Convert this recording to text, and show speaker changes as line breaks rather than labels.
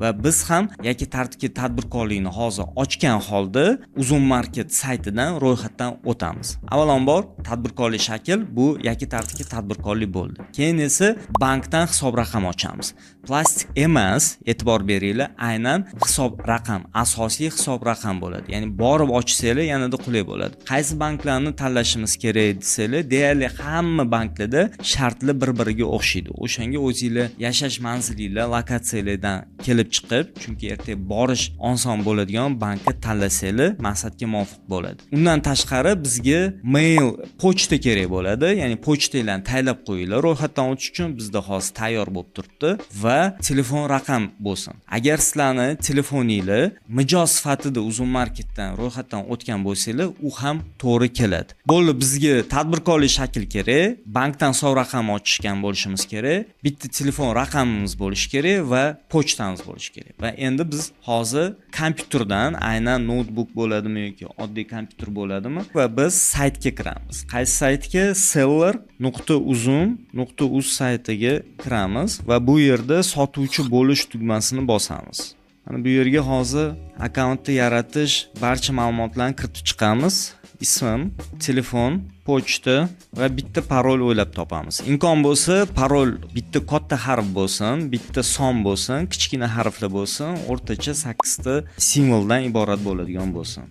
va biz ham yoki tartibli tadbirkorlikni hozir ochgan holda Uzun Market saytidan ro'yxatdan o'tamiz. Avvalambor tadbirkorlik shakl bu yoki tartibli tadbirkorlik bo'ldi. Keyin esa bankdan hisob raqam ochamiz. Plastik emas, e'tibor beringlar, aynan hisob raqam, asosiy hisob raqam bo'ladi. Ya'ni borib ochsanglar yanada qulay bo'ladi. Qaysi banklarni tanlashimiz kerak desanglar, deyarli hamma banklarda shartlar bir-biriga o'xshaydi. O'shanga o'zingizlar yashash manzilingizlar, lokatsiyalardan kelib chiqib, chunki ertaga borish oson bo'ladigan bankni tanlasanglar, maqsadga muvofiq bo'ladi. Undan tashqari bizga mail, pochta kerak bo'ladi. Ya'ni pochtalarni tayyorlab qo'yinglar. Ro'yxatdan o'tish uchun bizda hozir tayyor bo'lib turibdi va telefon raqam bo'lsin. Agar sizlarni telefoningizlar mijoz sifatida Uzun Marketdan ro'yxatdan o'tgan bo'lsanglar, u ham to'g'ri keladi. Bo'ldi, bizga tadbirkorlik shakl kerak, bankdan hisob raqam ochishgan bo'lishimiz kerak, bitta telefon raqamimiz bo'lishi kerak va pochtamiz bo'lishi kerak. Va endi biz hozir kompyuterdan, aynan notebook bo'ladimi yoki oddiy kompyuter bo'ladimi, va biz saytga kiramiz. Qaysi saytga? seller.uzun.uz saytiga kiramiz va bu yerda sotuvchi bo'lish tugmasini bosamiz. Mana bu yerga hozir akkauntni yaratish, barcha ma'lumotlarni kiritib chiqamiz. Ism, telefon, pochta va bitta parol o'ylab topamiz. Imkon bo'lsa, parol bitta katta harf bo'lsin, bitta son bo'lsin, kichkina harflar bo'lsin, o'rtacha 8 ta simvoldan iborat bo'ladigan bo'lsin.